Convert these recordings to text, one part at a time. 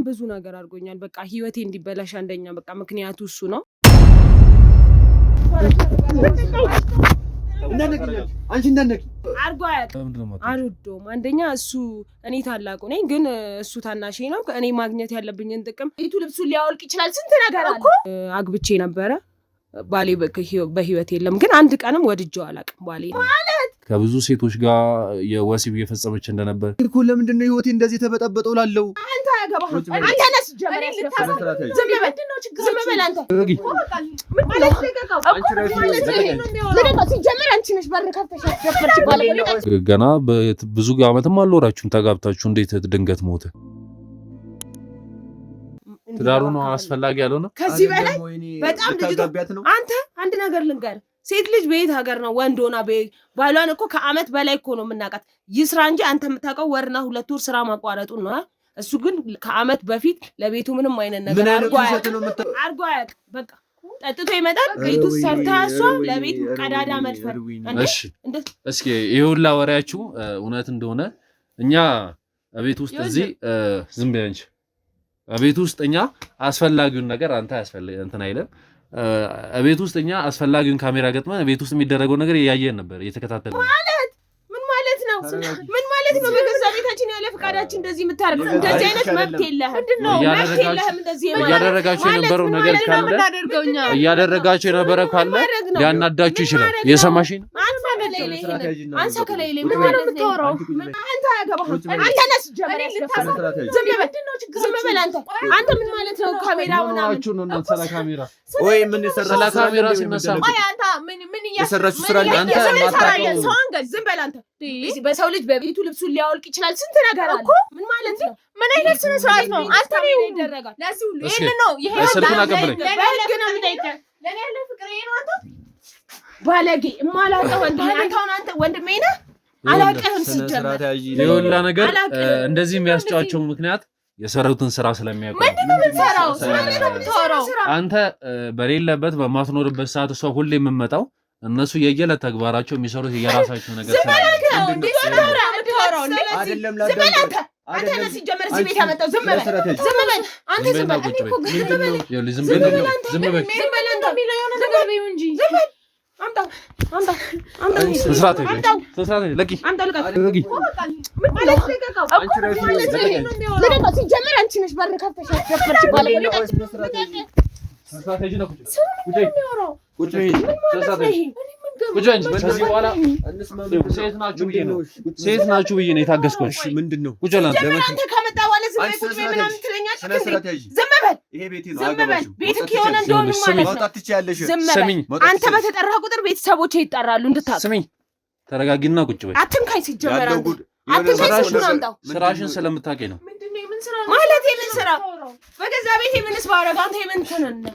ብዙ ነገር አድርጎኛል። በቃ ህይወቴ እንዲበላሽ አንደኛ በቃ ምክንያቱ እሱ ነው። አንቺ እንደነቂ አርጓ አልወደውም። አንደኛ እሱ እኔ ታላቁ ነኝ፣ ግን እሱ ታናሽ ነው። እኔ ማግኘት ያለብኝን ጥቅም ቤቱ ልብሱን ሊያወልቅ ይችላል። ስንት ነገር አለ። አግብቼ ነበረ ባሌ በህይወት የለም፣ ግን አንድ ቀንም ወድጄው አላውቅም። ባሌ ማለት ከብዙ ሴቶች ጋር የወሲብ እየፈጸመች እንደነበር እኮ ለምንድን ነው ህይወቴ እንደዚህ ተበጠበጠው ላለው አንተ ያገባህ አንተ ነስ ጀመረ ዝም በል አንተ ምን ማለት ተቀቀው ሲጀመር አንቺ ነሽ በር ከፍተሽ አስገፈርሽ ባለ ገና ብዙ ዓመትም አልኖራችሁም ተጋብታችሁ እንዴት ድንገት ሞተ? ትዳሩ ነው አስፈላጊ ያለው ነው። ከዚህ በላይ በጣም ልጅ ነው። አንተ አንድ ነገር ልንገር፣ ሴት ልጅ በየት ሀገር ነው ወንድ ሆና ባሏን እኮ ከአመት በላይ እኮ ነው የምናውቃት። ይስራ እንጂ አንተ የምታውቀው ወርና 2 ወር ስራ ማቋረጡን ነው። እሱ ግን ከአመት በፊት ለቤቱ ምንም አይነት ነገር አርጓ አያውቅም። በቃ ጠጥቶ ይመጣል፣ ቤቱ ሰርታ እሷ ለቤት ቀዳዳ መድፈር። እሺ እስኪ ይሁላ ወሬያችሁ እውነት እንደሆነ እኛ ቤት ውስጥ እዚህ ዝም በይ እንጂ ቤት ውስጥ እኛ አስፈላጊውን ነገር አንተ እንትን አይደለም። ቤት ውስጥ እኛ አስፈላጊውን ካሜራ ገጥመን ቤት ውስጥ የሚደረገው ነገር እያየን ነበር፣ እየተከታተልን። ማለት ምን ማለት ነው? ምን ማለት ነው? በገዛ ቤታችን ያለ ፍቃዳችን እንደዚህ የምታደርጉ እንደዚህ አይነት መብት የለህም። ምንድነው መብት የለህም? እንደዚህ እያደረጋችሁ የነበረው ነገር ካለ እያደረጋችሁ የነበረ ካለ ሊያናዳችሁ ይችላል። የሰማሽኝ አንተ ከላይ ምን ማለት ነው የምታወራው? አንተ ያገባህ አንተ ነስ ጀመረ ዝም በል አንተ ምን ማለት ነው? ካሜራ ምናምን ነው እናንተ ሰላ ካሜራ ወይ ምን ሰላ ካሜራ ሲነሳ አይ አንተ ምን እያሰራችሁ ስራ አንተ ማታውቀው ሰው አንገ ዝም በል አንተ። በሰው ልጅ በቤቱ ልብሱን ሊያወልቅ ይችላል። ስንት ነገር አለ። ምን ማለት ነው? ምን አይነት ስነ ስርዓት ነው? አንተ ነው ይደረጋል። ለዚህ ሁሉ ይሄን ነው ይሄ ስልኩን አቀበለኝ። ለኔ ነው የምጠይቀህ። ለኔ ያለ ፍቅር ይሄ ነው። አንተ ባለጌ የማላውቀው አንተ ወንድሜ ነህ። አላውቅህም ሲጀመር የወላ ነገር እንደዚህ የሚያስጫቸው ምክንያት የሰሩትን ስራ ስለሚያውቁ ምንድነው የምትሰራው? ስለምን ነው የምትሰራው? አንተ በሌለበት በማትኖርበት ሰዓት እሷ ሁሌ የምመጣው እነሱ የየለት ተግባራቸው የሚሰሩት የራሳቸው ነገር አይደለም። አንተ ነህ ሲጀመር እዚህ ቤት ያመጣው። ዝም በል አንተ ዝም በል ሴት ናችሁ ብዬ ነው የታገስኩት። ምንድነው አንተ ከመጣ በኋላ ዝም በል ትለኛለህ። ዝም በል ይሄ ቤቴ ነው። አገባችሁ ቤትክ የሆነ እንደሆነ ማለት ነው። አንተ በተጠራህ ቁጥር ቤተሰቦቼ ይጠራሉ። እንድታውቅ ስሚኝ፣ ተረጋጊና ቁጭ በይ። አትንካኝ። ሲጀመር አትንካኝ። ስራሽን ስለምታውቂ ነው። ምንድነው የምን ስራ ማለት? የምን ስራ? በገዛ ቤቴ ምንስ ባረጋ? አንተ የምን ተነነ?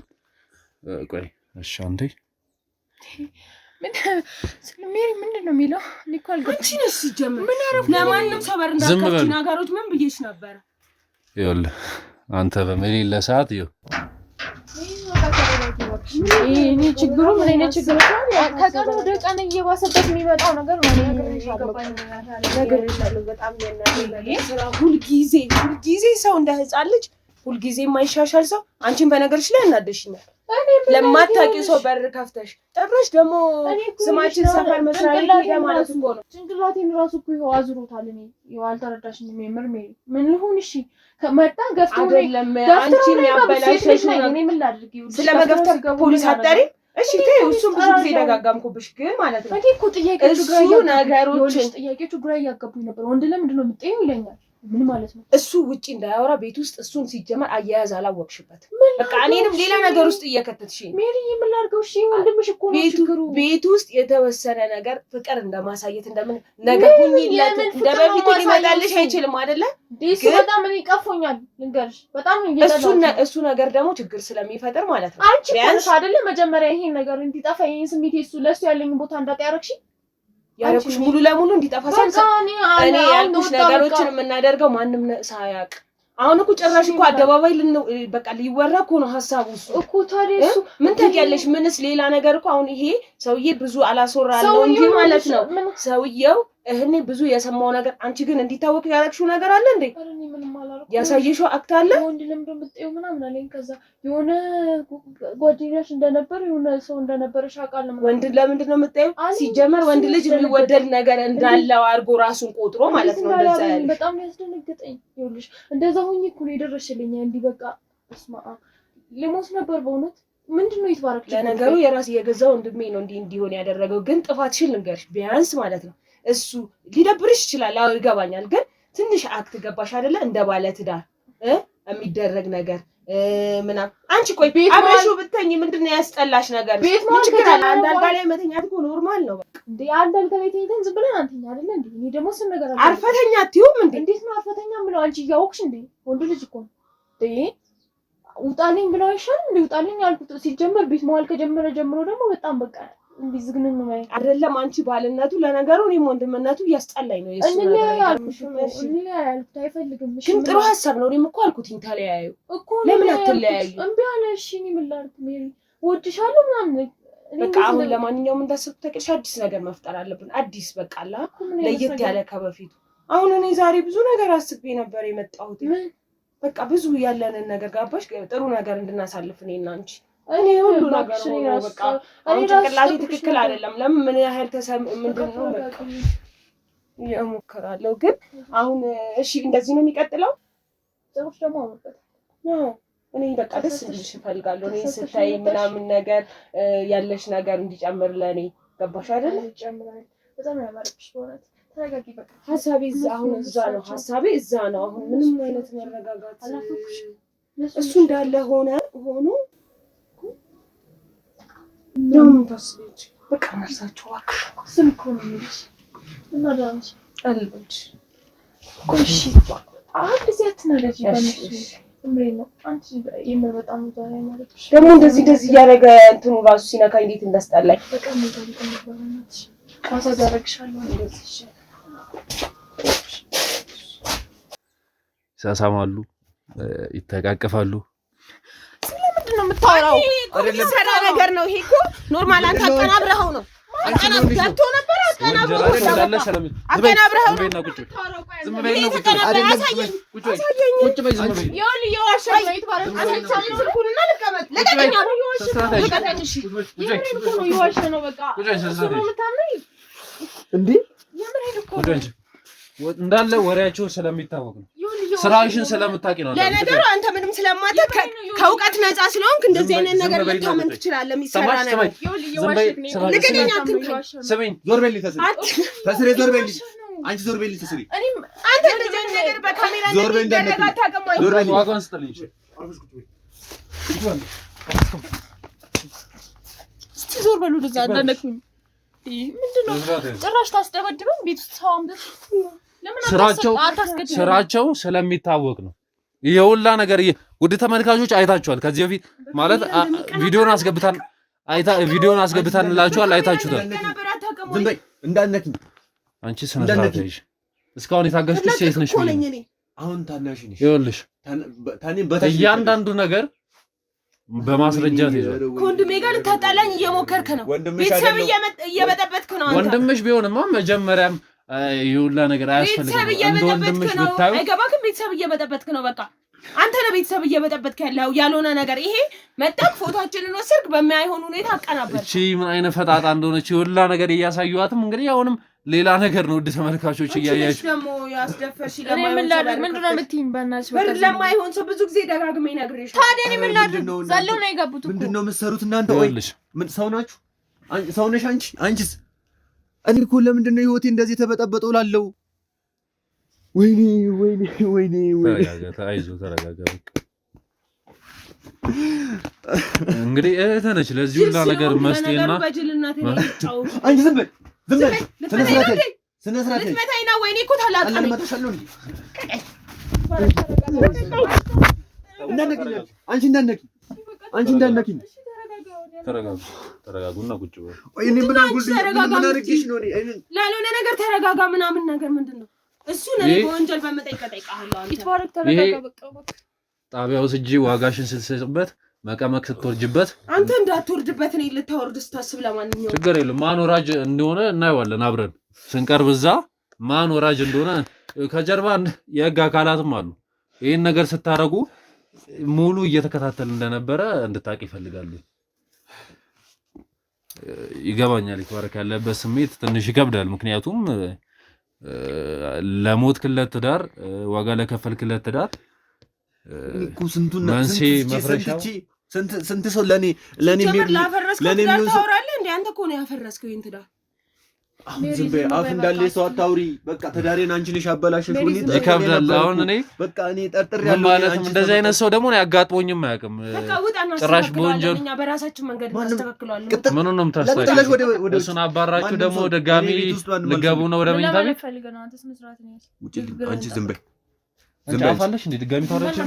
ቆይ እሺ፣ አንዴ ምንድነው የሚለው? ኒኮል አንቺ ነሽ ሲጀመር። ምን አረፍ? ለማንም ሰው በር እንዳትከፍቺ ነገሮች ምን ብዬሽ ነበር? ይኸውልህ አንተ በመሌለ ሰዓት ይኸው እኔ ችግሩ ምን አይነት ችግር ነው? ከቀን ወደ ቀን እየባሰበት የሚመጣው ነገር ነው። ነገርሻለሁ በጣም ስራ ሁልጊዜ ሰው እንደ ህፃን ልጅ ሁልጊዜ የማይሻሻል ሰው አንቺን በነገርሽ ላይ እናደሽኛል። ለማታውቂ ሰው በር ከፍተሽ ጭራሽ ደግሞ ስማችን ሰፈር መስራት ይሄ ማለት እኮ ነው። ጭንቅላቴን ራሱ እኮ ይኸው አዝሮታል። እኔ ይኸው አልተረዳሽኝም። የምር ምን ልሁን? እሺ ከመጣ ገፍቶ አይደለም አንቺን ያበላሽሽ ነው። እኔ ምን ላድርግ? ስለመገፍተር ፖሊስ አጣሪ። እሺ ተይው፣ እሱም ብዙ ጊዜ ደጋጋምኩብሽ፣ ግን ማለት ነው እኔ እኮ ጥያቄዎቹ ግራ እያጋቡኝ ነበር። ወንድ ለምንድን ነው የምትጠይው ይለኛል። ምን ማለት ነው? እሱ ውጪ እንዳያወራ ቤት ውስጥ እሱን ሲጀመር አያያዝ አላወቅሽበት። በቃ እኔንም ሌላ ነገር ውስጥ እየከተትሽኝ ነው። ሜሪ ምን ላድርገው? እሺ ወንድምሽ እኮ ነው ችግሩ። ቤት ውስጥ የተወሰነ ነገር ፍቅር እንደማሳየት እንደምን ነገር ሁኚለት እንደበፊቱ ሊመጣልሽ አይችልም አይደለ? ዲስ በጣም እኔ ቀፎኛል ልንገርሽ። በጣም እሱ ነገር ደግሞ ችግር ስለሚፈጥር ማለት ነው። አንቺ ቢያንስ አይደለ መጀመሪያ ይሄን ነገር እንዲጠፋ ይሄን ስሜት እሱ ለሱ ያለኝ ቦታ እንዳጣያረክሽ ያረኩሽ ሙሉ ለሙሉ እንዲጠፋ እኔ ያልኩሽ ነገሮችን የምናደርገው ማንም ሳያውቅ። አሁን እኮ ጭራሽ እኮ አደባባይ በቃ ሊወራ እኮ ነው ሐሳቡ እኮ። ታዲያ እሱ ምን ታውቂያለሽ? ምንስ ሌላ ነገር እኮ አሁን ይሄ ሰውዬ ብዙ አላስወራለው እንጂ ማለት ነው። ሰውዬው እኔ ብዙ የሰማው ነገር አንቺ ግን እንዲታወቅ ያደረግሽው ነገር አለ እንዴ? አረኒ ምንም አላረኩ። ያሳየሽው አክት አለ? ወንድ ለምዶ ምጥየው ምናምን አለኝ። ከዛ የሆነ ጓደኛሽ እንደነበር የሆነ ሰው እንደነበረ ሻቃለ። ወንድ ለምንድን ነው የምትጠይው? ሲጀመር ወንድ ልጅ የሚወደድ ነገር እንዳለው አድርጎ ራሱን ቆጥሮ ማለት ነው እንደዛ ያለሽ። በጣም ያስደነገጠኝ ይኸውልሽ፣ እንደዛ ሆኜ እኮ ነው የደረሰልኝ። እንዲህ በቃ እስማ ልሞት ነበር በእውነት። ምንድነው ይትባረክ። ለነገሩ የራስ የገዛው ወንድሜ ነው እንዲሆን ያደረገው። ግን ጥፋትሽን ልንገርሽ ቢያንስ ማለት ነው እሱ ሊደብርሽ ይችላል። አዎ ይገባኛል። ግን ትንሽ አክት ገባሽ አይደለ? እንደ ባለ ትዳር የሚደረግ ነገር ምናምን። አንቺ ቆይ አብረሽው ብትተኝ ምንድነው ያስጠላሽ ነገር? ምን ችግር አለ? አንድ አልጋ ላይ መተኛት እኮ ኖርማል ነው። በቃ እንዴ አንድ አልጋ ላይ ተኝተን ዝም ብለን አንተኛ አይደለ እንዴ? እኔ ደግሞ ስም ነገር አለ። አርፈተኛ አትይውም እንዴ? እንዴት ነው አርፈተኛ ምለው? አንቺ እያወቅሽ እንዴ? ወንድ ልጅ እኮ እንዴ ውጣልኝ ብለው አይሻልም እንዴ? ውጣልኝ አልኩት። ሲጀመር ቤት መዋል ከጀመረ ጀምሮ ደግሞ በጣም በቃ እንዲዝግነን ነው ማለት አይደለም። አንቺ ባልነቱ ለነገሩ እኔም ወንድምነቱ እያስጠላኝ ነው። የሱ ነገር አይፈልግም። ግን ጥሩ ሀሳብ ነው። እኔም እኮ አልኩትኝ ተለያዩ እኮ። ለምን አትለያዩ? እምቢ አለ። እሺ እኔ ምን ላድርግ? ሜሪ ወድሻለሁ ምናምን በቃ አሁን ለማንኛውም እንዳሰብኩት ተቀርሽ አዲስ ነገር መፍጠር አለብን። አዲስ በቃ አላ ለየት ያለ ከበፊቱ። አሁን እኔ ዛሬ ብዙ ነገር አስቤ ነበር የመጣሁት። በቃ ብዙ ያለንን ነገር ጋባሽ ጥሩ ነገር እንድናሳልፍ እኔና አንቺ እኔ ሁሉ ነገር ነው በቃ። አሁን ጭንቅላቴ ትክክል አይደለም። ለምን ምን ያህል ምንድነው በቃ እሞክራለሁ። ግን አሁን እሺ እንደዚህ ነው የሚቀጥለው። ሰዎች ደግሞ አመጣጥ ነው እኔ በቃ ደስ እንድልሽ እፈልጋለሁ። እኔ ስታይ ምናምን ነገር ያለሽ ነገር እንዲጨምር ለኔ ገባሽ አይደል? ይጨምራል። በጣም ያማረብሽ በእውነት ተረጋጊ። በቃ ሀሳቤ አሁን እዛ ነው። ሀሳቤ እዛ ነው። አሁን ምንም አይነት መረጋጋት እሱ እንዳለ ሆኖ ነው ታስቢች በቃ ነርሳቸው እባክሽ ስም እኮ ነው የሚልሽ እና ዳንስ አልበልሽ ቆይሽ አንድ ሴት ነለጂ በእነሱ እምሬ ነው። አንቺ የምር በጣም ዛሬ ማለትሽ ደግሞ እንደዚህ እያደረገ እንትኑ ራሱ ሲነካ እንዴት እንዳስጠላኝ በጣም ነው ተነበረናች ካሳ ያደርግሻለሁ እንደዚህ ይሳሳማሉ፣ ይተቃቀፋሉ። ስለምንድን ነው የምታወራው? ሰራ ነገር ነው ይሄ እኮ ኖርማል። አንተ አቀናብረኸው ነው ገብቶ ነበር። አቀናብረኸው እንዳለ ወሬያቸው ስለሚታወቅ ነው። ስራሽን ስለምታውቂ ነው። ለነገሩ አንተ ምንም ስለማታውቅ ከእውቀት ነፃ ስለሆንክ እንደዚህ አይነት ነገር ልታመን ትችላለህ። የሚሰራ ነገር ስሚኝ፣ ዞር በል ተስሪ፣ ዞር በል አንቺ፣ ዞር በል ተስሪ። አንተ እንደዚህ አይነት ነገር በካሜራ እንደሚደረግ አታውቅም ወይ? ዞር በል ዋጋውን ስጥልኝ። እስቲ ዞር በሉ ለዛ እንዳነኩኝ። ምንድነው ጭራሽ ታስደበድበን ቤት ውስጥ ሰው አምጥተሽ ስራቸው ስለሚታወቅ ነው። ይሄ ሁላ ነገር ውድ ተመልካቾች አይታችኋል። ከዚህ በፊት ማለት ቪዲዮን አስገብታንላችኋል፣ አይታችሁታል። ዝም በይ እንዳነኪኝ። አንቺ ስነ ስርዓት ነሽ። እስካሁን የታገስኩሽ ሴት ነሽ። አሁን ታናሽ ነሽ። ይኸውልሽ እያንዳንዱ ነገር በማስረጃ ይዘው ከወንድሜ ጋር ልታጣላኝ እየሞከርክ ነው። ቤተሰብ እየበጠበጥክ ነው። ወንድምሽ ቢሆንማ መጀመሪያም ይሁላ ነገር አያስፈልግም። እንደ ወንድምሽ ብታዩ አይገባክም። ቤተሰብ እየበጠበጥክ ነው። በቃ አንተ ነው ቤተሰብ እየበጠበጥክ ያለው ያልሆነ ነገር። ይሄ መጣም ፎቶአችንን ወሰድክ በማይሆን ሁኔታ አቀናበር። እቺ ምን አይነት ፈጣጣ እንደሆነች ይሁላ ነገር እያሳዩዋትም እንግዲህ አሁንም ሌላ ነገር ነው። ውድ ተመልካቾች እያያችሁ ደግሞ ያስደፈርሽ ምንድነው የምትይኝ? በእናትሽ በር ለማይሆን ሰው ብዙ ጊዜ ደጋግሜ ነግሬሽ። ታዲያ እኔ ምን ላድርግ? ዘለው ነው የገቡት እኮ። ምንድነው የምትሰሩት እናንተ? ወይ ምን ሰው ናችሁ? ሰው ነሽ አንቺ? አንቺስ? እኔ እኮ ለምንድን ነው ህይወቴ እንደዚህ ተበጠበጠው ላለው? ወይኔ ተረጋጋ። እንግዲህ እህት ነች ለዚህ ሁላ ነገር መስጤና አንቺ ዝም በል ስነ ስርዓት ልትመታኝ ነው? ወይኔ እኮ ታላቅነኝ አንቺ እንዳነኪኝ። ተረጋጉና ቁጭ በሉ። ወይ እኔ ምን አድርጌሽ ነው? ላልሆነ ነገር ተረጋጋ ምናምን ነገር ምንድነው እሱ? ነው በወንጀል በመጠየቅ ጠይቃለሁ። አንተ ይትባረክ ተረጋጋ። በቃ ጣቢያው ስጂ ዋጋሽን ስትሰጥበት መቀመቅ ስትወርጅበት አንተ እንዳትወርድበት ነው ልታወርድ ስታስብ። ለማንኛውም ችግር የለም። ማኖራጅ እንደሆነ እናየዋለን አብረን ስንቀርብ እዛ ማን ወራጅ እንደሆነ ከጀርባ የህግ አካላትም አሉ። ይሄን ነገር ስታረጉ ሙሉ እየተከታተል እንደነበረ እንድታቂ ይፈልጋሉ። ይገባኛል። ይተዋረክ ያለበት ስሜት ትንሽ ይከብዳል። ምክንያቱም ለሞት ክለት ትዳር ዋጋ ለከፈል ክለት ትዳር ስንቱና ስንት ሰው ለኔ ታወራለህ እንዴ? አንተ እኮ ነው ያፈረስከው ይሄን ትዳር። አሁን ዝም በይ፣ አፍ እንዳለ ሰው አታውሪ። በቃ ትዳሬን አንቺ ነሽ ያበላሽሽ። ይከብዳል። አሁን እኔ በቃ እኔ ጠርጥሬያለሁ ማለት እንደዚህ አይነት ሰው ደግሞ ያጋጥሞኝም አያውቅም። ጭራሽ በወንጀል እኛ በራሳችን መንገድ እናስተካክለዋለን። ምን ነው የምታስተካክለው? እሱን አባራችሁ ደግሞ ድጋሚ ልገቡ ነው ወደ መኝታ ቤት። አንቺ ዝም በይ አፋለሽ እንዴ? ድጋሚ ታወራች ነው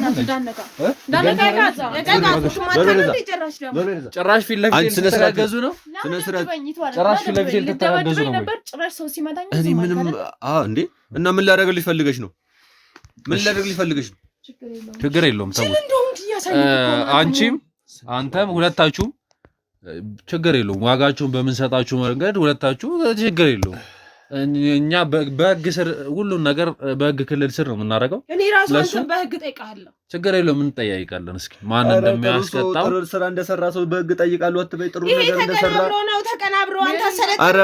ጭራሽ ፊት ለፊት ተተጋገዙ ነው። ጭራሽ ፊት ለፊት ተተጋገዙ ነው። እኔ ምንም እንዴ እና ምን ላደርግልሽ ፈልገሽ ነው? ምን ላደርግልሽ ፈልገሽ ነው? ችግር የለውም ተው። አንቺም አንተም ሁለታችሁም ችግር የለውም። ዋጋችሁን በምንሰጣችሁ መንገድ ሁለታችሁ ችግር የለውም። እኛ በህግ ስር ሁሉን ነገር በህግ ክልል ስር ነው የምናደርገው። እኔ ራሱ አንተ በህግ ጠይቃለሁ። ችግር የለውም እንጠያይቃለን። እስኪ ማን እንደሚያስቀጣው ጥሩ ስራ እንደሰራ ሰው በህግ ጠይቃለሁ አትበይ። ጥሩ ነገር እንደሰራ ነው ተቀናብሮ አንተ ሰለጥ ኧረ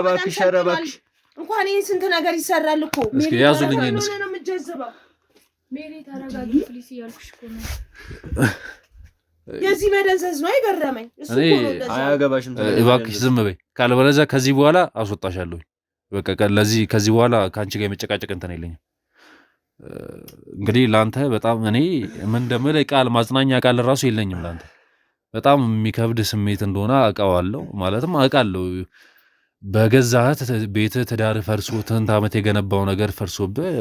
እባክሽ እንኳን ይሄን ስንት ነገር ይሰራል እኮ። እስኪ ያዙልኝ ነው የምትጀዝበው። ሜሪ ተረጋጊ ፕሊስ እያልኩሽ እኮ ነው። የዚህ መደንዘዝ ነው አይገረመኝ። እሱ እኮ ነው አያገባሽም። እባክሽ ዝም በይ፣ ካልበለዚያ ከዚህ በኋላ አስወጣሻለሁ። በቃ ከዚህ በኋላ ካንቺ ጋር የመጨቃጨቅ እንትን የለኝም። እንግዲህ ላንተ በጣም እኔ ምን እንደምልህ ቃል ማጽናኛ ቃል ራሱ የለኝም። ላንተ በጣም የሚከብድ ስሜት እንደሆነ አውቃለሁ። ማለትም አውቃለሁ በገዛህ ቤት ትዳር ፈርሶ ስንት ዓመት የገነባው ነገር ፈርሶብህ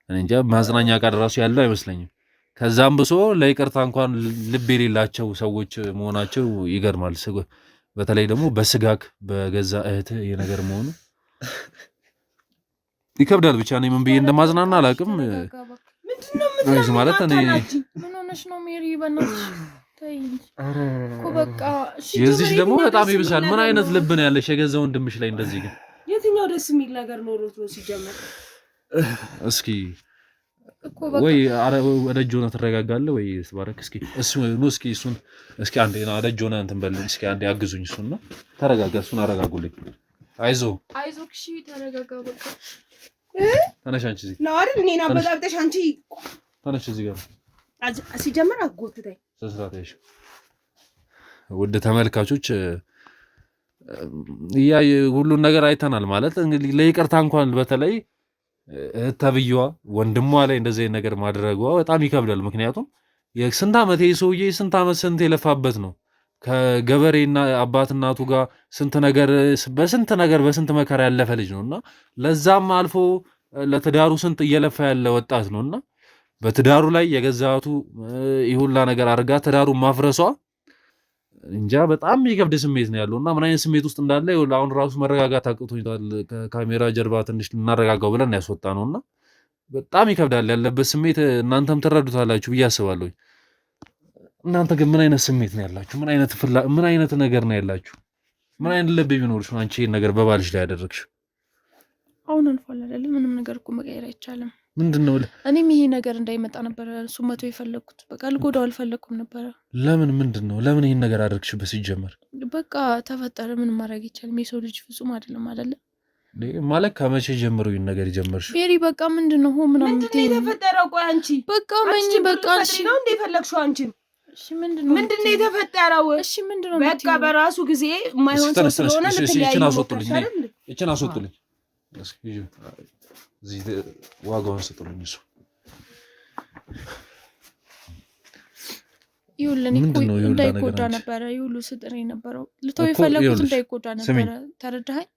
እንጃ ማጽናኛ ቃል ራሱ ያለው አይመስለኝም። ከዛም ብሶ ለይቅርታ እንኳን ልብ የሌላቸው ሰዎች መሆናቸው ይገርማል። በተለይ ደግሞ በስጋክ በገዛ እህት የነገር መሆኑ ይከብዳል። ብቻ እኔ ምን ብዬ እንደማዝናና አላውቅም። ምንድነው ማለት እኔ ምን ሆነሽ ነው ሜሪ? በእናትሽ ተይ እኮ በቃ። የዚህ ደግሞ በጣም ይብሳል። ምን አይነት ልብ ነው ያለሽ የገዛ ወንድምሽ ላይ እንደዚህ? ግን የትኛው ደስ የሚል ነገር ኖሮት ነው ሲጀመር? እስኪ ወይ ወደ ጆና ትረጋጋለህ ወይ ስባረክ። እስኪ እሱ ነው እሱን እስኪ አንዴ ወደ ጆና እንትን በል እስኪ አንዴ አግዙኝ። እሱን ነው ተረጋጋ። እሱን አረጋጉልኝ። አይዞህ እሺ ተረጋጋ። በቃ ተነሽ አንቺ እዚህ ነው አይደል? እኔና በጣብጠሽ አንቺ ተነሽ እዚህ ጋር ሲጀመር አጎትተኝ ተስራታሽ። ውድ ተመልካቾች ሁሉን ነገር አይተናል። ማለት እንግዲህ ለይቅርታ እንኳን በተለይ ተብየዋ ወንድሟ ላይ እንደዚህ ነገር ማድረጓ በጣም ይከብዳል። ምክንያቱም የስንት ዓመት ሰውዬ ስንት ዓመት ስንት የለፋበት ነው ከገበሬና አባት እናቱ ጋር በስንት መከራ ያለፈ ልጅ ነውና ለዛም አልፎ ለትዳሩ ስንት እየለፋ ያለ ወጣት ነውና በትዳሩ ላይ የገዛቱ ይሁላ ነገር አድርጋ ትዳሩን ማፍረሷ እንጃ በጣም የሚከብድ ስሜት ነው ያለውና ምን አይነት ስሜት ውስጥ እንዳለ አሁን ራሱ መረጋጋት አቅቶኛል። ከካሜራ ጀርባ ትንሽ እናረጋጋው ብለን ያስወጣ ነውና በጣም ይከብዳል ያለበት ስሜት። እናንተም ትረዱታላችሁ ብዬ አስባለሁ። እናንተ ግን ምን አይነት ስሜት ነው ያላችሁ? ምን አይነት ነገር ነው ያላችሁ? ምን አይነት ልብ ቢኖርሽ ነው አንቺ ይሄን ነገር በባልሽ ላይ ያደረግሽው? አሁን አልፏል አይደል? ምንም ነገር እኮ መቀየር አይቻልም። ምንድነው? እኔም ይሄ ነገር እንዳይመጣ ነበር እሱ መቶ የፈለኩት። በቃ ልጎዳው አልፈለኩም ነበር። ለምን ይሄን ነገር አደረግሽበት? ሲጀመር በቃ ተፈጠረ። ምን ማድረግ ይቻላል? የሰው ልጅ ፍጹም አይደለም አይደለ? ማለት ከመቼ ጀምሮ ይሄን ነገር ጀመርሽ? ሜሪ በቃ ምንድነው ምናምን የተፈጠረው? ቆይ አንቺ በቃ መኝ በቃ እሺ ነው እንደ ፈለግሽው አንቺ እሺ ምንድነው የተፈጠረው? እሺ ምንድነው? በቃ በራሱ ጊዜ የማይሆን ሰው ስለሆነ እቺን አስወጡልኝ። እስኪ እዚህ ዋጋውን ስጡልኝ። እሱ ይኸውልህ እኮ እንዳይጎዳ ነበረ ይሁሉ ስጥሬ ነበረው ልተው የፈለኩት እንዳይጎዳ ነበረ። ተረዳኸኝ?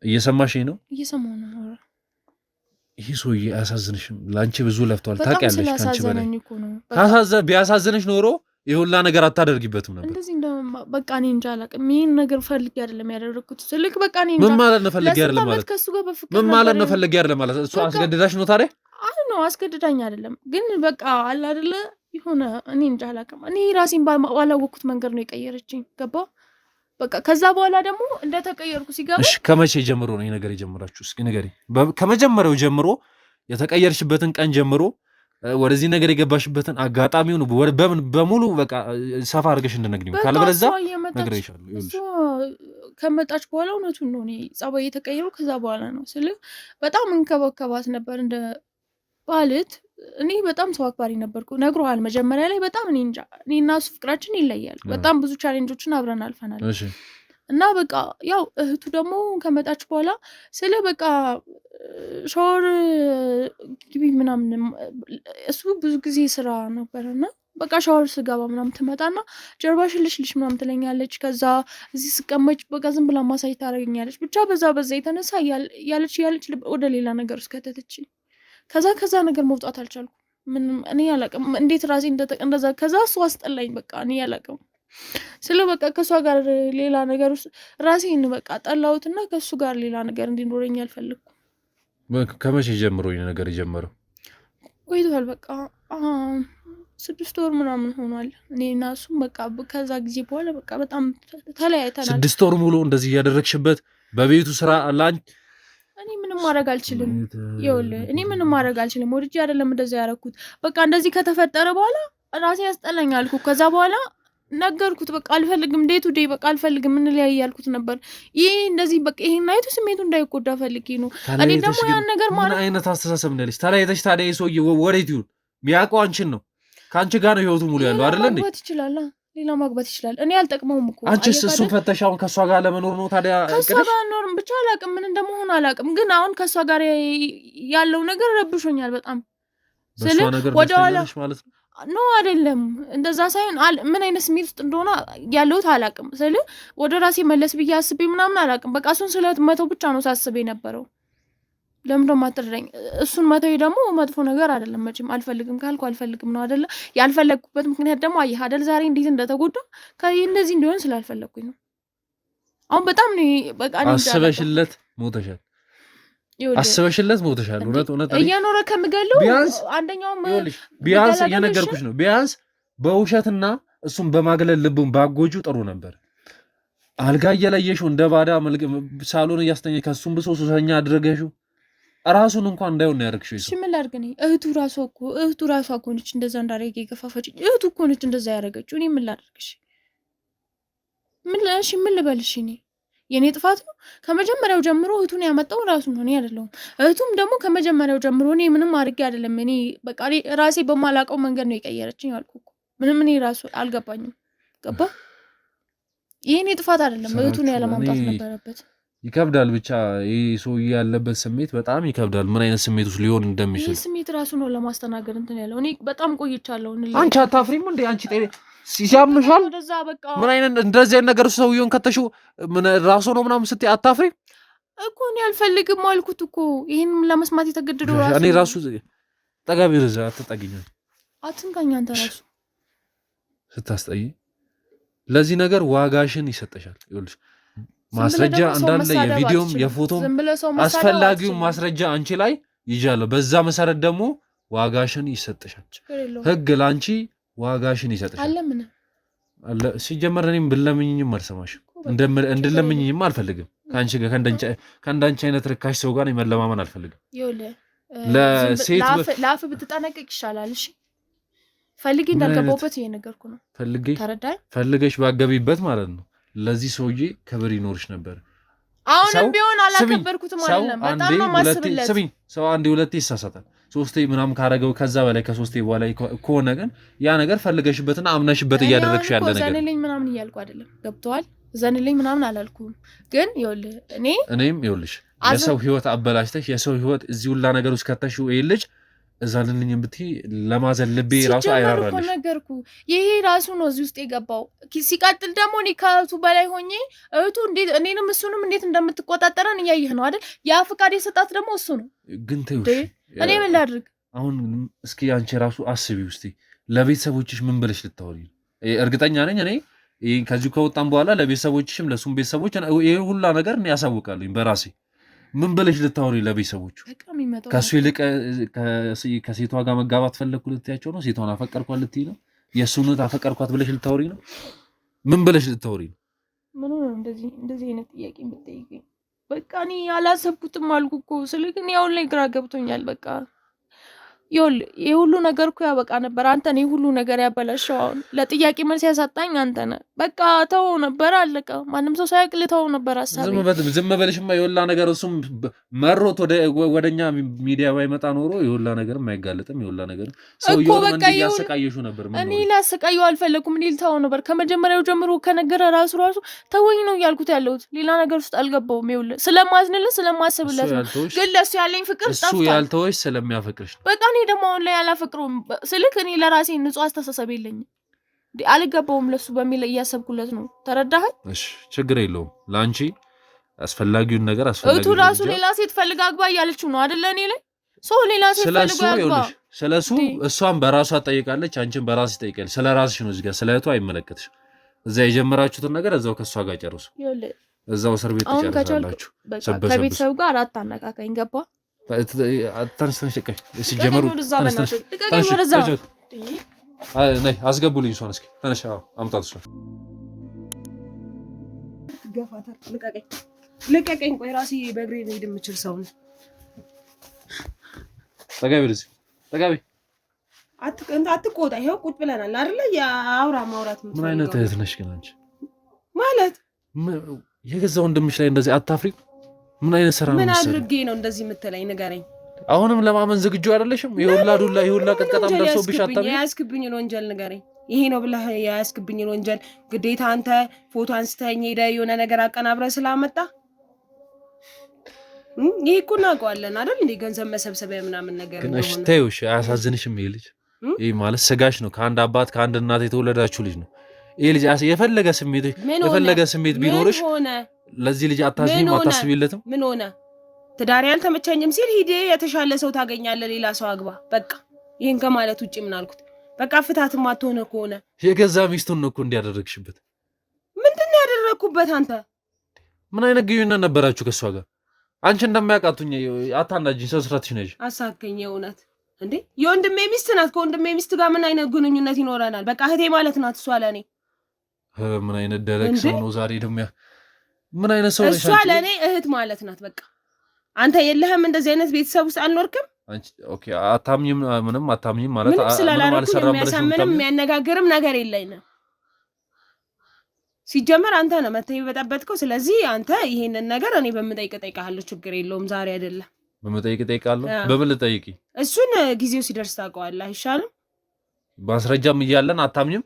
እየሰማሽኝ ነው? እየሰማሁ ነው። ይሄ ሰውዬ አያሳዝንሽም? ለአንቺ ብዙ ለፍቷል ታውቂያለሽ። ካንቺ በላይ ቢያሳዝንሽ ኖሮ ይሁላ ነገር አታደርጊበትም ነበር። እንደዚህ በቃ እኔ እንጃ አላውቅም። ይሄን ነገር ፈልጌ አይደለም ያደረኩት። ስልክ በቃ እኔ እንጃ። ምን ማለት ነው ፈልጌ አይደለም ማለት? ከሱ ጋር በፍቅር ምን ማለት ነው ፈልጌ አይደለም ማለት? እሱ አስገድዳሽ ነው ታዲያ? አይ ነው አስገድዳኝ አይደለም፣ ግን በቃ አለ አይደለ የሆነ እኔ እንጃ አላውቅም። እኔ ራሴን ባላወቅኩት መንገድ ነው የቀየረችኝ። ገባ? በቃ ከዛ በኋላ ደግሞ እንደተቀየርኩ ሲገባ እሺ ከመቼ ጀምሮ ነው ይሄ ነገር የጀመራችሁ? እስኪ ንገሪ። ከመጀመሪያው ጀምሮ የተቀየርሽበትን ቀን ጀምሮ ወደዚህ ነገር የገባሽበትን አጋጣሚውን በምን በሙሉ በቃ ሰፋ አድርገሽ እንደነግሪኝ ካልበለዚያ ነግሬሻለሁ። እሱ ከመጣች በኋላ እውነቱን ነው እኔ ጸባይ የተቀየረው ከዛ በኋላ ነው ስለ በጣም እንከባከባት ነበር እንደ ባልት እኔ በጣም ሰው አክባሪ ነበርኩ። ነግሮሃል መጀመሪያ ላይ በጣም እኔ እንጃ እኔና እሱ ፍቅራችን ይለያል። በጣም ብዙ ቻሌንጆችን አብረን አልፈናል። እሺ እና በቃ ያው እህቱ ደግሞ ከመጣች በኋላ ስለ በቃ ሻወር ግቢ ምናምን እሱ ብዙ ጊዜ ስራ ነበርና በቃ ሻወር ስገባ ምናምን ትመጣና ጀርባሽን ልሽልሽ ምናምን ትለኛለች። ከዛ እዚህ ስቀመጭ በቃ ዝም ብላ ማሳየት ታደርገኛለች። ብቻ በዛ የተነሳ ያለች ወደ ሌላ ነገር ውስጥ ከተተችኝ። ከዛ ነገር መውጣት አልቻልኩም። ምንም እኔ አላውቅም እንዴት ራሴ እንደዛ ከዛ እሱ አስጠላኝ። በቃ እኔ አላውቅም ስለ በቃ ከሷ ጋር ሌላ ነገር ውስጥ ራሴን በቃ ጠላሁትና ከሱ ጋር ሌላ ነገር እንዲኖረኝ አልፈልኩም። ከመቼ ጀምሮ ይሄ ነገር የጀመረው? ቆይቷል። በቃ 6 ወር ምናምን ሆኗል። እኔና እሱም በቃ ከዛ ጊዜ በኋላ በቃ በጣም ተለያይተናል። 6 ወር ሙሉ እንደዚህ እያደረግሽበት በቤቱ ስራ ላንቺ እኔ ምንም ማድረግ አልችልም። ይኸውልህ እኔ ምንም ማድረግ አልችልም። ወድጄ አይደለም እንደዛ ያደረኩት። በቃ እንደዚህ ከተፈጠረ በኋላ ራሴ ያስጠላኛል እኮ። ከዛ በኋላ ነገርኩት በቃ አልፈልግም፣ ዴይ ቱ ዴይ በቃ አልፈልግም፣ እንለያይ ያልኩት ነበር። ይሄ እንደዚህ በቃ ይሄን አይቶ ስሜቱ እንዳይጎዳ ፈልጌ ነው። እኔ ደግሞ ያን ነገር ምን አይነት አስተሳሰብ ነው ያለሽ? ተለያይተሽ ታዲያ የሰውዬ ወዴት ይሁን? የሚያውቀው አንቺን ነው። ከአንቺ ጋር ነው ህይወቱ ሙሉ ያለው አይደል እንዴ? ማግባት ይችላል፣ ሌላ ማግባት ይችላል። እኔ አልጠቅመውም እኮ። አንቺስ እሱን ፈተሽ አሁን ከሷ ጋር ለመኖር ነው ታዲያ? ከሷ ጋር ኖርም ብቻ አላውቅም፣ ምን እንደመሆን አላውቅም። ግን አሁን ከሷ ጋር ያለው ነገር ረብሾኛል በጣም። በሷ ነገር ደስተኛለሽ ማለት ነው? ኖ አይደለም፣ እንደዛ ሳይሆን ምን አይነት ስሜት ውስጥ እንደሆነ ያለሁት አላውቅም። ስለ ወደ ራሴ መለስ ብዬ አስቤ ምናምን አላውቅም። በቃ እሱን ስለት መተው ብቻ ነው ሳስቤ ነበረው። ለምን ደሞ አትረዳኝ? እሱን መተው ደግሞ መጥፎ ነገር አይደለም። መቼም አልፈልግም ካልኩ አልፈልግም ነው አይደለ? ያልፈለግኩበት ምክንያት ደግሞ አየህ አይደል ዛሬ እንዴት እንደተጎዳ እንደዚህ እንዲሆን ስላልፈለግኩኝ ነው። አሁን በጣም ነው በቃ አስበሽለት ሞተሻል። አስበሽለት ሞተሻል። እውነት እየኖረ ከምገለው አንደኛውም ቢያንስ እየነገርኩሽ ነው። ቢያንስ በውሸትና እሱም በማግለል ልቡን ባጎጁ ጥሩ ነበር። አልጋ እየለየሽው እንደ ባዳ ሳሎን እያስተኛሽ ከሱም ብሶ ሱሰኛ አድርገሽው ራሱን እንኳን እንዳይሆን ያደርግሽው። እሺ ምን ላድርግ ነኝ? እህቱ ራሷ እኮ ነች እንደዛ እንዳደረገ የገፋፈችኝ። እህቱ እኮ ነች እንደዛ ያደረገችው። እኔ ምን ላድርግሽ? ምን ልበልሽ? እኔ የኔ ጥፋት ነው? ከመጀመሪያው ጀምሮ እህቱን ያመጣው ራሱ ነው፣ እኔ አይደለሁም። እህቱም ደግሞ ከመጀመሪያው ጀምሮ እኔ ምንም አድርጌ አይደለም። እኔ በቃ ራሴ በማላውቀው መንገድ ነው የቀየረችኝ አልኩ እኮ። ምንም እኔ ራሱ አልገባኝም። ገባ? የኔ ጥፋት አይደለም። እህቱን ያለማምጣት ነበረበት። ይከብዳል። ብቻ ይህ ሰውዬ ያለበት ስሜት በጣም ይከብዳል። ምን አይነት ስሜት ውስጥ ሊሆን እንደሚችል ይህ ስሜት ራሱ ነው ለማስተናገድ እንትን ያለው። እኔ በጣም ቆይቻለሁ። አንቺ አታፍሪም እንዴ? አንቺ ሲያምሻል ምን አይነት እንደዚህ አይነት ነገር ሰውዬውን ከተሽው ምን ራሱ ነው ምናምን ስትይ አታፍሪም እኮ? እኔ አልፈልግም አልኩት እኮ። ይሄን ለመስማት የተገደደው ራሱ እኔ ራሱ ጠጋቢ ረዛ አትጠጊኝ፣ አትንካኝ። አንተ ራሱ ስታስጠይ ለዚህ ነገር ዋጋሽን ይሰጠሻል። ይኸውልሽ ማስረጃ እንዳለ የቪዲዮም የፎቶም አስፈላጊው ማስረጃ አንቺ ላይ ይዣለሁ። በዛ መሰረት ደግሞ ዋጋሽን ይሰጥሻል። ህግ ላንቺ ዋጋሽን ይሰጥሻል። አለምን አለ ሲጀመር እኔም ብለምኝም አልሰማሽም፣ እንድለምኝም አልፈልግም። ካንቺ ጋር ከእንዳንቺ አይነት ርካሽ ሰው ጋር መለማመን አልፈልግም። ለሴት ላፍ ብትጠነቀቅ ይሻላል። እሺ ፈልጌ እንዳልገባሁበት ይሄ ነገርኩ ነው። ፈልገሽ ባገቢበት ማለት ነው። ለዚህ ሰውዬ ክብር ይኖርሽ ነበር። አሁንም ቢሆን አላከበርኩትም አይደለም። በጣም ነው ማስብለት። ስሚኝ፣ ሰው አንዴ ሁለቴ ይሳሳታል። ሶስቴ ምናምን ካረገው ከዛ በላይ ከሶስቴ በኋላ ከሆነ ግን ያ ነገር ፈልገሽበትና አምናሽበት እያደረግሽ ያለ ነገር ዘንልኝ ምናምን እያልኩ አይደለም። ገብቶሃል? ዘንልኝ ምናምን አላልኩም። ግን ይኸውልህ እኔም ይኸውልሽ የሰው ህይወት አበላሽተሽ የሰው ህይወት እዚህ ሁላ ነገር ውስጥ ከተሽው ይሄ ልጅ እዛ ልንኝ ብትይ ለማዘን ልቤ ራሱ አይራራልሽ። ነገርኩ ይሄ ራሱ ነው እዚህ ውስጥ የገባው። ሲቀጥል ደግሞ እኔ ከእህቱ በላይ ሆኜ እህቱ እንዴት እኔንም እሱንም እንዴት እንደምትቆጣጠረን እያየህ ነው አይደል? ያ ፍቃድ የሰጣት ደግሞ እሱ ነው። ግን ተይውሽ እኔ ምን ላድርግ አሁን? እስኪ አንቺ ራሱ አስቢ ውስጥ ለቤተሰቦችሽ ምን ብለሽ ልታወሪ? እርግጠኛ ነኝ እኔ ከዚሁ ከወጣን በኋላ ለቤተሰቦችሽም ለሱም ቤተሰቦች ይሄ ሁላ ነገር እኔ ያሳውቃለኝ በራሴ። ምን ብለሽ ልታወሪ ለቤተሰቦቹ? ከሱ ይልቅ ከሴቷ ጋር መጋባት ፈለግኩ ልትያቸው ነው? ሴቷን አፈቀርኳት ልትይ ነው? የእሱን አፈቀርኳት ብለሽ ልታወሪ ነው? ምን ብለሽ ልታወሪ ነው? እንደዚህ አይነት ጥያቄ የምትጠይቀኝ? በቃ እኔ አላሰብኩትም አልኩ እኮ ስልክ እኔ አሁን ላይ ግራ ገብቶኛል። በቃ የሁሉ ነገር እኮ ያበቃ ነበር። አንተ ነህ ሁሉ ነገር ያበላሸው። አሁን ለጥያቄ መልስ ያሳጣኝ አንተ ነህ። በቃ ተው ነበር አለቀ። ማንም ሰው ሳያውቅ ልተው ነበር ሐሳቤ። ዝም በልሽማ የሁላ ነገር እሱም መሮት ወደኛ ሚዲያ ባይመጣ ኖሮ የሁላ ነገር የማይጋለጥም የሁላ ነገር ሰውዬው ምን ያሰቃየሽው ነበር። እኔ ላሰቃየው አልፈለኩም። እኔ ልተው ነበር ከመጀመሪያው ጀምሮ ከነገረ ራሱ ተወኝ ነው ያልኩት ያለሁት። ሌላ ነገር ውስጥ አልገባውም። ይኸውልህ ስለማዝንልህ ስለማስብለት ግን ለሱ ያለኝ ፍቅር ጠፍቷል። እሱ ያልተወሽ ስለሚያፈቅርሽ በቃ እኔ ደግሞ አሁን ላይ አላፈቅረውም ስልክ እኔ ለራሴ ንጹህ አስተሳሰብ የለኝም። አልገባውም ለሱ በሚል እያሰብኩለት ነው። ተረዳኸኝ? እሺ ችግር የለውም። ላንቺ አስፈላጊውን ነገር እቱ ራሱ ሌላ ሴት ፈልጋ አግባ እያለችው ነው አይደለ? እኔ ላይ ሰው ሌላ ሴት ፈልጋ አግባ። ስለሱ እሷን በራሷ ትጠይቃለች፣ አንቺን በራስሽ ትጠይቃለች። ስለራስሽ ነው እዚህ ጋር ስለእቱ አይመለከትሽ። እዛ የጀመራችሁትን ነገር እዛው ከሷ ጋር ጨርሱ። እዛው እስር ቤት ትጨርሳላችሁ። ከቤተሰብ ጋር አታነካካኝ። ገባ? አስገቡልኝ እሷን እስኪ ተነሽ አምጣት እሷን ልቀቀኝ ቆይ ራሴ በእግሬ ልሄድ የምችል ሰው ነው ጠጋቢ ወደዚህ ጠጋቢ አትቆጣ ይኸው ቁጭ ብለናል አይደለ የአውራ ማውራት ምን አይነት እህት ነሽ ግን አንቺ ማለት የገዛ ወንድምሽ ላይ እንደዚህ አታፍሪ ምን አይነት ስራ ነው ምን አድርጌ ነው እንደዚህ የምትለኝ ንገረኝ አሁንም ለማመን ዝግጁ አይደለሽም? ይሁላ ዱላ ይሁላ ቀጥቀጣም ደርሶብሽ አታውቂ? ያስክብኝን ወንጀል ንገረኝ። ይሄ ነው ብለህ ያስክብኝን ወንጀል ግዴታ አንተ ፎቶ አንስተኝ ሄደህ የሆነ ነገር አቀናብረህ ስላመጣ ይሄ እኮ እናውቀዋለን አይደል? እንደ ገንዘብ መሰብሰቢያ ምናምን ነገር ነው። እሺ ተይውሽ፣ አያሳዝንሽም? ይሄ ልጅ ይሄ ማለት ስጋሽ ነው። ከአንድ አባት ከአንድ እናት የተወለዳችሁ ልጅ ነው። ይሄ ልጅ የፈለገ ስሜት ቢኖርሽ ለዚህ ልጅ አታስቢለትም? ምን ሆነ? ትዳር ያልተመቸኝም ሲል ሂድ የተሻለ ሰው ታገኛለህ፣ ሌላ ሰው አግባ። በቃ ይሄን ከማለት ውጪ ምን አልኩት? በቃ ፍታትም አትሆነ ከሆነ የገዛ ሚስቱን ነው እኮ እንዲያደረግሽበት። ምንድን ነው ያደረኩበት? አንተ ምን አይነት ግንኙነት ነበራችሁ ከሷ ጋር? አንቺ እንደማያውቃቱኝ አታናጅኝ። ሰው ስራትሽ ነሽ። አሳከኝ። እውነት እንዴ የወንድሜ ሚስት ናት። ከወንድሜ ሚስት ጋር ምን አይነት ግንኙነት ይኖረናል? በቃ እህቴ ማለት ናት እሷ ለኔ። ምን አይነት ደረቅ ሰው ነው ዛሬ ደግሞ። ምን አይነት ሰው ነሽ? እሷ ለኔ እህት ማለት ናት በቃ አንተ የለህም እንደዚህ አይነት ቤተሰብ ውስጥ አልኖርክም። ኦኬ አታምኝም? ምንም አታምኝም ማለት ምንም የሚያሳምንም የሚያነጋግርም ነገር የለኝም። ሲጀመር አንተ ነው መተይ በጠበጥከው። ስለዚህ አንተ ይሄንን ነገር እኔ በመጠይቅ ጠይቃለሁ። ችግር የለውም። ዛሬ አይደለም በመጠይቅ ጠይቃለሁ። በምን ልጠይቂ? እሱን ጊዜው ሲደርስ ታውቀዋለህ። አይሻልም? ማስረጃም እያለን አታምኝም?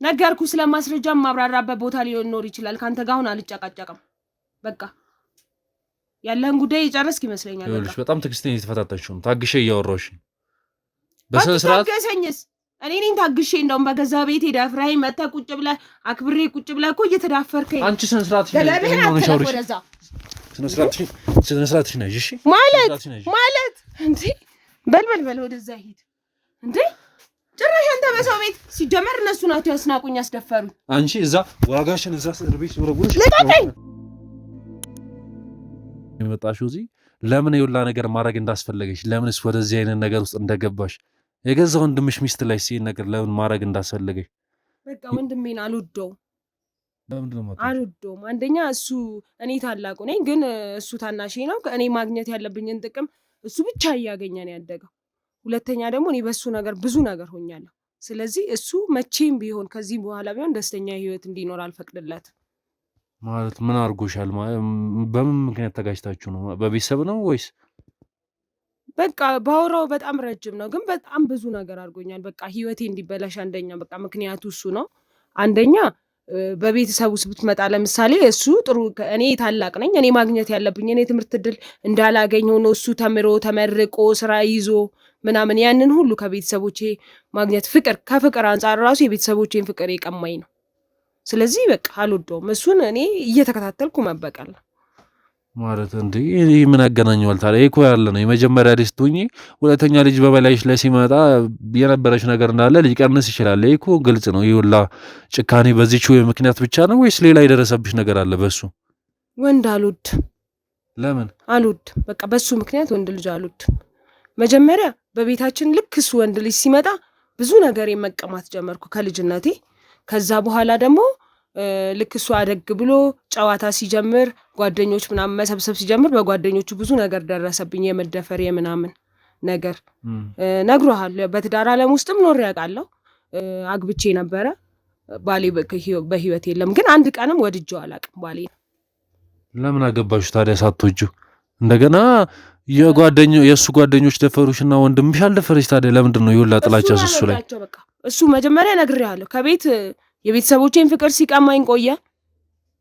ነገርኩ። ስለማስረጃም ማብራራበት ቦታ ሊኖር ይችላል። ካንተ ጋር አሁን አልጨቃጨቅም። በቃ ያለን ጉዳይ የጨረስክ ይመስለኛል። ይኸውልሽ በጣም ትዕግስቴን እየተፈታተንሽ ነው። ታግሼ እያወራሁሽ በስነ ስርዓት ታገሰኝስ። እኔ ነኝ ታግሼ እንደውም በገዛ ቤቴ ደፍረኸኝ መተህ ቁጭ ብለህ አክብሬ ቁጭ ብለህ እኮ እየተዳፈርከኝ። አንቺ ስነ ስርዓትሽ ነው። ስነ ስርዓትሽ ነው። እሺ ማለት እንዴ በል ወደዛ ሂድ እንዴ። ጭራሽ አንተ በሰው ቤት ሲጀመር እነሱ ናቸው ያስናቁኝ ያስደፈሩኝ። አንቺ እዛ ዋጋሽን እዛ እስር ቤት ወረጉልሽ የመጣሽው እዚህ ለምን የሁላ ነገር ማድረግ እንዳስፈለገሽ ለምንስ ወደዚህ አይነት ነገር ውስጥ እንደገባሽ የገዛ ወንድምሽ ሚስት ላይ ሲል ነገር ለምን ማድረግ እንዳስፈለገሽ በቃ ወንድሜን አልወደውም። አንደኛ እሱ እኔ ታላቁ ነኝ፣ ግን እሱ ታናሼ ነው። እኔ ማግኘት ያለብኝን ጥቅም እሱ ብቻ እያገኘ ነው ያደገው። ሁለተኛ ደግሞ እኔ በሱ ነገር ብዙ ነገር ሆኛለሁ። ስለዚህ እሱ መቼም ቢሆን ከዚህ በኋላ ቢሆን ደስተኛ ህይወት እንዲኖር አልፈቅድለትም። ማለት ምን አድርጎሻል? በምን ምክንያት ተጋጭታችሁ ነው? በቤተሰብ ነው ወይስ? በቃ ባወራው በጣም ረጅም ነው፣ ግን በጣም ብዙ ነገር አድርጎኛል። በቃ ህይወቴ እንዲበላሽ አንደኛ በቃ ምክንያቱ እሱ ነው። አንደኛ በቤተሰብ ውስጥ ብትመጣ ለምሳሌ እሱ ጥሩ እኔ ታላቅ ነኝ፣ እኔ ማግኘት ያለብኝ እኔ ትምህርት እድል እንዳላገኝ ሆኖ እሱ ተምሮ ተመርቆ ስራ ይዞ ምናምን ያንን ሁሉ ከቤተሰቦቼ ማግኘት ከፍቅር አንጻር ራሱ የቤተሰቦቼን ፍቅር የቀማኝ ነው። ስለዚህ በቃ አልወደውም። እሱን እኔ እየተከታተልኩ መበቀል ነው ማለት እንዴ። ምን ያገናኘዋል ታዲያ? እኮ ያለ ነው የመጀመሪያ ልጅ ትሁኚ፣ ሁለተኛ ልጅ በበላይሽ ላይ ሲመጣ የነበረች ነገር እንዳለ ሊቀንስ ይችላል። እኮ ግልጽ ነው። ይሁላ ጭካኔ በዚህች ምክንያት ብቻ ነው ወይስ ሌላ የደረሰብሽ ነገር አለ? በሱ ወንድ አልወድ። ለምን አልወድ? በቃ በሱ ምክንያት ወንድ ልጅ አልወድ። መጀመሪያ በቤታችን ልክ እሱ ወንድ ልጅ ሲመጣ ብዙ ነገር መቀማት ጀመርኩ ከልጅነቴ። ከዛ በኋላ ደግሞ ልክ እሱ አደግ ብሎ ጨዋታ ሲጀምር ጓደኞች ምናምን መሰብሰብ ሲጀምር በጓደኞቹ ብዙ ነገር ደረሰብኝ፣ የመደፈር የምናምን ነገር ነግሮሃል። በትዳር ዓለም ውስጥም ኖሬ ያውቃለሁ። አግብቼ ነበረ። ባሌ በህይወት የለም፣ ግን አንድ ቀንም ወድጄው አላውቅም ባሌ። ለምን አገባሽ ታዲያ ሳትወጂው? እንደገና የእሱ ጓደኞች ደፈሩሽና ወንድምሽ አልደፈረሽ ታዲያ ለምንድን ነው ይወላ ጥላቻ እሱ ላይ? በቃ እሱ መጀመሪያ ነግሬሃለሁ፣ ከቤት የቤተሰቦቼን ፍቅር ሲቀማኝ ቆየ።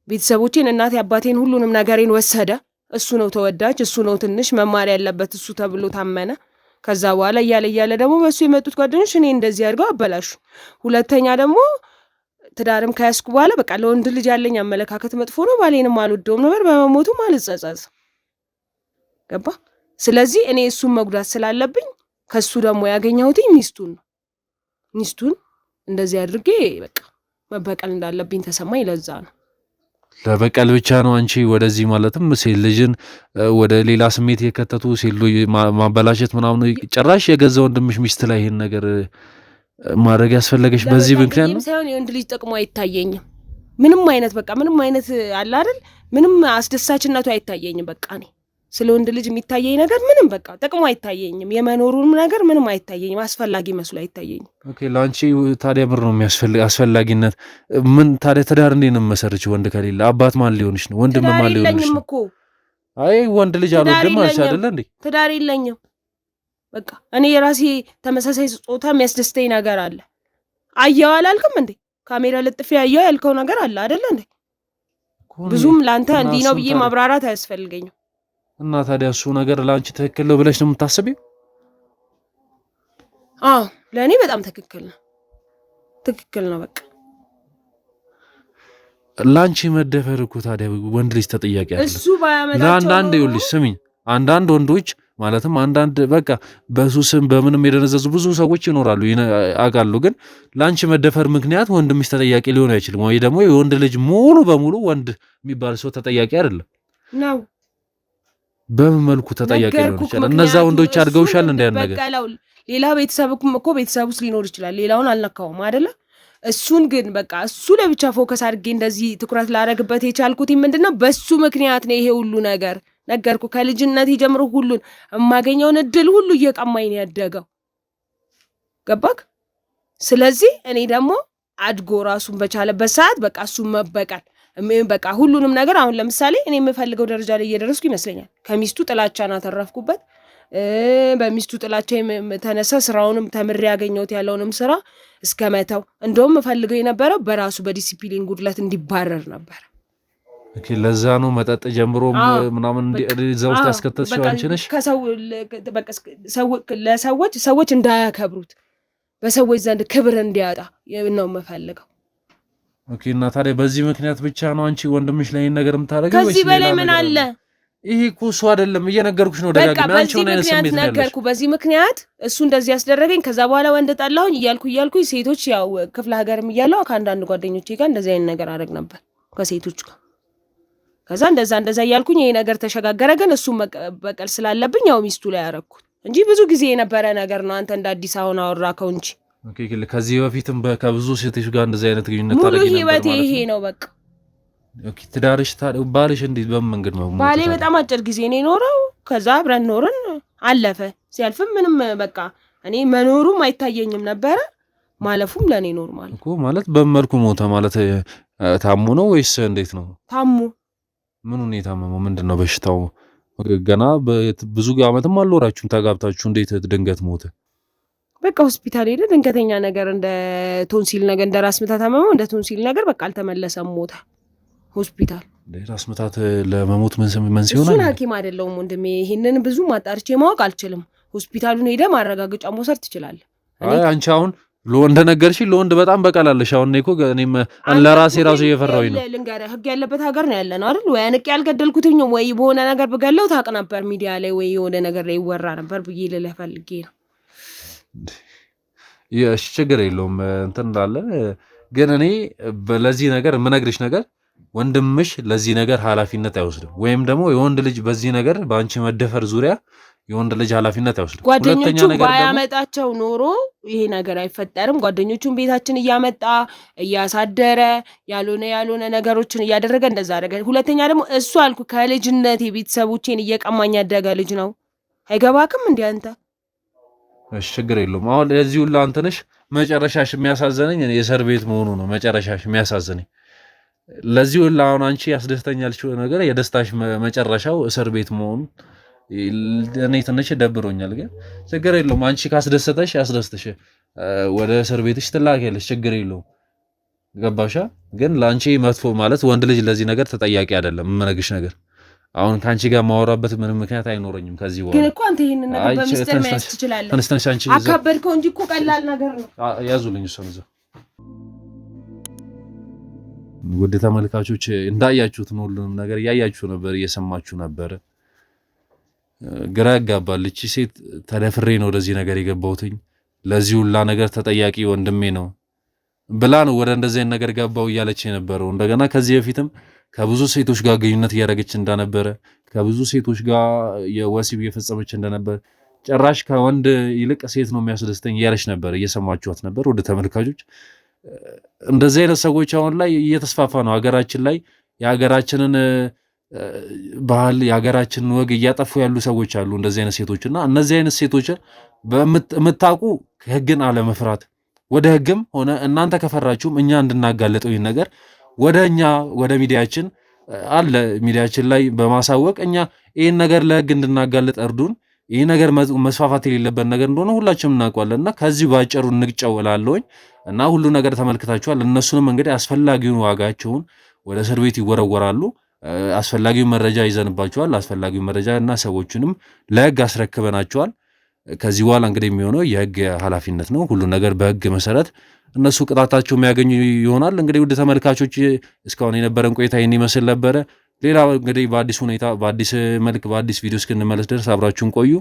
ቤተሰቦቼን፣ እናቴ አባቴን፣ ሁሉንም ነገሬን ወሰደ። እሱ ነው ተወዳጅ፣ እሱ ነው ትንሽ መማር ያለበት እሱ ተብሎ ታመነ። ከዛ በኋላ እያለ ደግሞ በእሱ የመጡት ጓደኞች እኔ እንደዚህ አድርገው አበላሹ። ሁለተኛ ደግሞ ትዳርም ከያዝኩ በኋላ በቃ ለወንድ ልጅ ያለኝ አመለካከት መጥፎ ነው። ባሌንም አልወደውም ነበር፣ በመሞቱም አልጸጸትም። ገባ? ስለዚህ እኔ እሱን መጉዳት ስላለብኝ ከሱ ደግሞ ያገኘሁት ሚስቱን እንደዚህ አድርጌ በቃ መበቀል እንዳለብኝ ተሰማኝ። ለዛ ነው ለበቀል ብቻ ነው አንቺ ወደዚህ ማለትም ሴት ልጅን ወደ ሌላ ስሜት የከተቱ ሴት ልጅ ማበላሸት ምናምን ጭራሽ የገዛ ወንድምሽ ሚስት ላይ ይሄን ነገር ማድረግ ያስፈልገሽ በዚህ ምክንያት ነው ሳይሆን የወንድ ልጅ ጥቅሙ አይታየኝም። ምንም አይነት አለ አይደል? ምንም አስደሳችነቱ አይታየኝም። በቃ እኔ ስለ ወንድ ልጅ የሚታየኝ ነገር ምንም በቃ ጥቅሙ አይታየኝም። የመኖሩን ነገር ምንም አይታየኝም። አስፈላጊ መስሎ አይታየኝም። ኦኬ፣ ላንቺ ታዲያ ምር ነው አስፈላጊነት ምን ታዲያ? ትዳር እንዴት ነው መሰረች? ወንድ ከሌለ አባት ማን ሊሆንሽ ነው? ወንድም ማን ሊሆንሽ ነው? አይ ወንድ ልጅ አልወድም አልሽ አይደለ እንዴ? ትዳር የለኝም። በቃ እኔ የራሴ ተመሳሳይ ጾታ የሚያስደስተኝ ነገር አለ። አየው አላልክም እንዴ? ካሜራ ለጥፊ አየው ያልከው ነገር አለ አይደለ እንዴ? ብዙም ላንተ እንዲህ ነው ብዬ ማብራራት አያስፈልገኝም። እና ታዲያ እሱ ነገር ላንቺ ትክክል ነው ብለሽ ነው የምታስቢው? አዎ ለእኔ በጣም ትክክል ነው። በቃ ላንቺ መደፈር እኮ ታዲያ ወንድ ልጅ ተጠያቂ አይደለም። እሱ ባያመጣቸው ለአንዳንድ ይኸውልሽ ስሚኝ፣ አንዳንድ ወንዶች ማለትም አንዳንድ በቃ በሱስም በምንም የደነዘዙ ብዙ ሰዎች ይኖራሉ አውቃለሁ። ግን ላንቺ መደፈር ምክንያት ወንድምሽ ተጠያቂ ሊሆን አይችልም። ወይ ደግሞ የወንድ ልጅ ሙሉ በሙሉ ወንድ የሚባል ሰው ተጠያቂ አይደለም ነው። በምን መልኩ ተጠያቂ ሊሆን ይችላል? እነዛ ወንዶች አድርገውሻል እንደ ነገር ሌላ ቤተሰብኩም እኮ ቤተሰብ ውስጥ ሊኖር ይችላል። ሌላውን አልነካውም አይደለ? እሱን ግን በቃ እሱ ላይ ብቻ ፎከስ አድርጌ እንደዚህ ትኩረት ላደርግበት የቻልኩት ምንድነው? በሱ ምክንያት ነው ይሄ ሁሉ ነገር። ነገርኩ፣ ከልጅነት ጀምሮ ሁሉን የማገኘውን እድል ሁሉ እየቀማኝ ነው ያደገው። ገባክ? ስለዚህ እኔ ደግሞ አድጎ ራሱን በቻለበት ሰዓት በቃ እሱን መበቀል በቃ ሁሉንም ነገር አሁን ለምሳሌ እኔ የምፈልገው ደረጃ ላይ እየደረስኩ ይመስለኛል። ከሚስቱ ጥላቻን አተረፍኩበት። በሚስቱ ጥላቻ የተነሳ ስራውንም ተምሬ ያገኘሁት ያለውንም ስራ እስከ መተው እንደውም የምፈልገው የነበረው በራሱ በዲሲፕሊን ጉድለት እንዲባረር ነበር። ኦኬ፣ ለዛ ነው መጠጥ ጀምሮ ምናምን እዛ ውስጥ ያስከተትሽው አንቺ ነሽ። ሰዎች እንዳያከብሩት በሰዎች ዘንድ ክብር እንዲያጣ ነው የምፈልገው። ኦኬ፣ እና ታዲያ በዚህ ምክንያት ብቻ ነው አንቺ ወንድምሽ ላይ ነገር የምታደርገው? ከዚህ በላይ ምን አለ? ይሄ እኮ እሱ አይደለም እየነገርኩሽ ነው ደጋግሜ። አንቺ ሆነ አይነት ስሜት ነው ነገርኩ። በዚህ ምክንያት እሱ እንደዚህ ያስደረገኝ ከዛ በኋላ ወንድ ጣላሁኝ እያልኩኝ ሴቶች ያው ክፍለ ሀገርም እያለሁ ከአንዳንድ ጓደኞቼ ጋር እንደዚህ አይነት ነገር አደረግ ነበር ከሴቶች ጋር። ከዛ እንደዛ እያልኩኝ ይሄ ነገር ተሸጋገረ። ግን እሱ በቀል ስላለብኝ ያው ሚስቱ ላይ ያረኩት እንጂ ብዙ ጊዜ የነበረ ነገር ነው። አንተ እንደ አዲስ አሁን አወራከው እንጂ ኦኬ። ከዚህ በፊትም ከብዙ ሴቶች ጋር እንደዚህ አይነት ግንኙነት ታደርጊ ነበር ማለት ነው? ሙሉ ህይወቴ ይሄ ነው በቃ። ኦኬ፣ ትዳርሽ ባልሽ እንዴት በምን መንገድ ነው? ባሌ በጣም አጭር ጊዜ ነው የኖረው። ከዛ አብረን ኖርን፣ አለፈ። ሲያልፍም ምንም በቃ እኔ መኖሩም አይታየኝም ነበረ፣ ማለፉም ለኔ ኖርማል እኮ። ማለት በመልኩ ሞተ ማለት ታሙ ነው ወይስ እንዴት ነው? ታሙ። ምኑን የታመመው? ምንድነው በሽታው? ገና ብዙ ዓመትም አልኖራችሁም ተጋብታችሁ፣ እንዴት ድንገት ሞተ? በቃ ሆስፒታል ሄደ። ድንገተኛ ነገር እንደ ቶንሲል ነገር እንደ ራስ ምታት ታመመው፣ እንደ ቶንሲል ነገር በቃ አልተመለሰም፣ ሞተ። ሆስፒታል ራስ ምታት ለመሞት ምን ሲሆን? እሱን ሐኪም አይደለሁም ወንድሜ፣ ይሄንን ብዙ ማጣርቼ ማወቅ አልችልም። ሆስፒታሉን ሄደ ማረጋገጫ መውሰድ ትችላለህ። አይ አንቺ አሁን ለወንድ ነገርሽ፣ ለወንድ በጣም በቀላለሽ። አሁን እኮ እኔም ለራሴ ራሱ እየፈራሁኝ ነው። ልንገርህ፣ ህግ ያለበት ሀገር ነው ያለ ነው አይደል? ወይ አንቄ ያልገደልኩትኝ ወይ በሆነ ነገር ብገለው ታውቅ ነበር ሚዲያ ላይ ወይ የሆነ ነገር ላይ ይወራ ነበር ብዬ ልልህ ፈልጌ ነው። እሺ ችግር የለውም እንትን እንዳለ። ግን እኔ ለዚህ ነገር የምነግርሽ ነገር ወንድምሽ ለዚህ ነገር ኃላፊነት አይወስድም። ወይም ደግሞ የወንድ ልጅ በዚህ ነገር በአንቺ መደፈር ዙሪያ የወንድ ልጅ ኃላፊነት አይወስድም። ጓደኞቹ ባያመጣቸው ኖሮ ይሄ ነገር አይፈጠርም። ጓደኞቹን ቤታችን እያመጣ እያሳደረ ያልሆነ ነገሮችን እያደረገ እንደዛ አደረገ። ሁለተኛ ደግሞ እሱ አልኩ ከልጅነት ቤተሰቦቼን እየቀማኝ ያደገ ልጅ ነው። አይገባክም እንዴ አንተ? እሺ ችግር የለውም። አሁን ለዚህ ሁሉ አንተ ነሽ መጨረሻሽ የሚያሳዝነኝ የእስር ቤት መሆኑ ነው። መጨረሻሽ የሚያሳዝነኝ ለዚህ ሁሉ አሁን አንቺ ያስደስተኛል ነገር የደስታሽ መጨረሻው እስር ቤት መሆኑ እኔ ትንሽ ደብሮኛል። ግን ችግር የለውም። አንቺ ካስደሰተሽ ያስደስተሽ ወደ እስር ቤትሽ ትላኪያለሽ። ችግር የለውም። ገባሻ? ግን ለአንቺ መጥፎ ማለት ወንድ ልጅ ለዚህ ነገር ተጠያቂ አይደለም። የምነግርሽ ነገር አሁን ካንቺ ጋር ማወራበት ምንም ምክንያት አይኖረኝም ከዚህ በኋላ። ግን እኮ አንተ ይሄንን ነገር በሚስጥር መያዝ ትችላለህ። ተነስተሽ አንቺ አካበድከው እንጂ እኮ ቀላል ነገር ነው። ያዙልኝ እሱን እዛ። ውድ ተመልካቾች እንዳያችሁት ነው፣ ሁሉንም ነገር እያያችሁ ነበር፣ እየሰማችሁ ነበር። ግራ ያጋባል። እቺ ሴት ተደፍሬ ነው ወደዚህ ነገር የገባሁትኝ፣ ለዚህ ሁላ ነገር ተጠያቂ ወንድሜ ነው ብላ ነው ወደ እንደዚህ አይነት ነገር ገባው እያለች የነበረው። እንደገና ከዚህ በፊትም ከብዙ ሴቶች ጋር ግንኙነት እያደረገች እንደነበረ፣ ከብዙ ሴቶች ጋር የወሲብ እየፈጸመች እንደነበር፣ ጭራሽ ከወንድ ይልቅ ሴት ነው የሚያስደስተኝ እያለች ነበር። እየሰማችኋት ነበር ወደ ተመልካቾች። እንደዚህ አይነት ሰዎች አሁን ላይ እየተስፋፋ ነው ሀገራችን ላይ። የሀገራችንን ባህል የሀገራችንን ወግ እያጠፉ ያሉ ሰዎች አሉ፣ እንደዚህ አይነት ሴቶችና እነዚህ አይነት ሴቶችን የምታውቁ ህግን አለመፍራት፣ ወደ ህግም ሆነ እናንተ ከፈራችሁም እኛ እንድናጋለጠው ይህን ነገር ወደ ሚዲያችን አለ ሚዲያችን ላይ በማሳወቅ እኛ ይህን ነገር ለህግ እንድናጋለጥ እርዱን። ይህ ነገር መስፋፋት የሌለበት ነገር እንደሆነ ሁላችንም እናውቃለን እና ከዚህ ባጭሩ እንግጨው እላለሁኝ እና ሁሉ ነገር ተመልክታችኋል። እነሱንም እንግዲህ አስፈላጊውን ዋጋቸውን ወደ እስር ቤት ይወረወራሉ። አስፈላጊውን መረጃ ይዘንባቸዋል። አስፈላጊውን መረጃ እና ሰዎቹንም ለህግ አስረክበናቸዋል። ከዚህ በኋላ እንግዲህ የሚሆነው የህግ ኃላፊነት ነው። ሁሉ ነገር በህግ መሰረት እነሱ ቅጣታቸው የሚያገኙ ይሆናል። እንግዲህ ውድ ተመልካቾች እስካሁን የነበረን ቆይታ ይህን ይመስል ነበረ። ሌላ እንግዲህ በአዲስ ሁኔታ በአዲስ መልክ በአዲስ ቪዲዮ እስክንመለስ ድረስ አብራችሁን ቆዩ።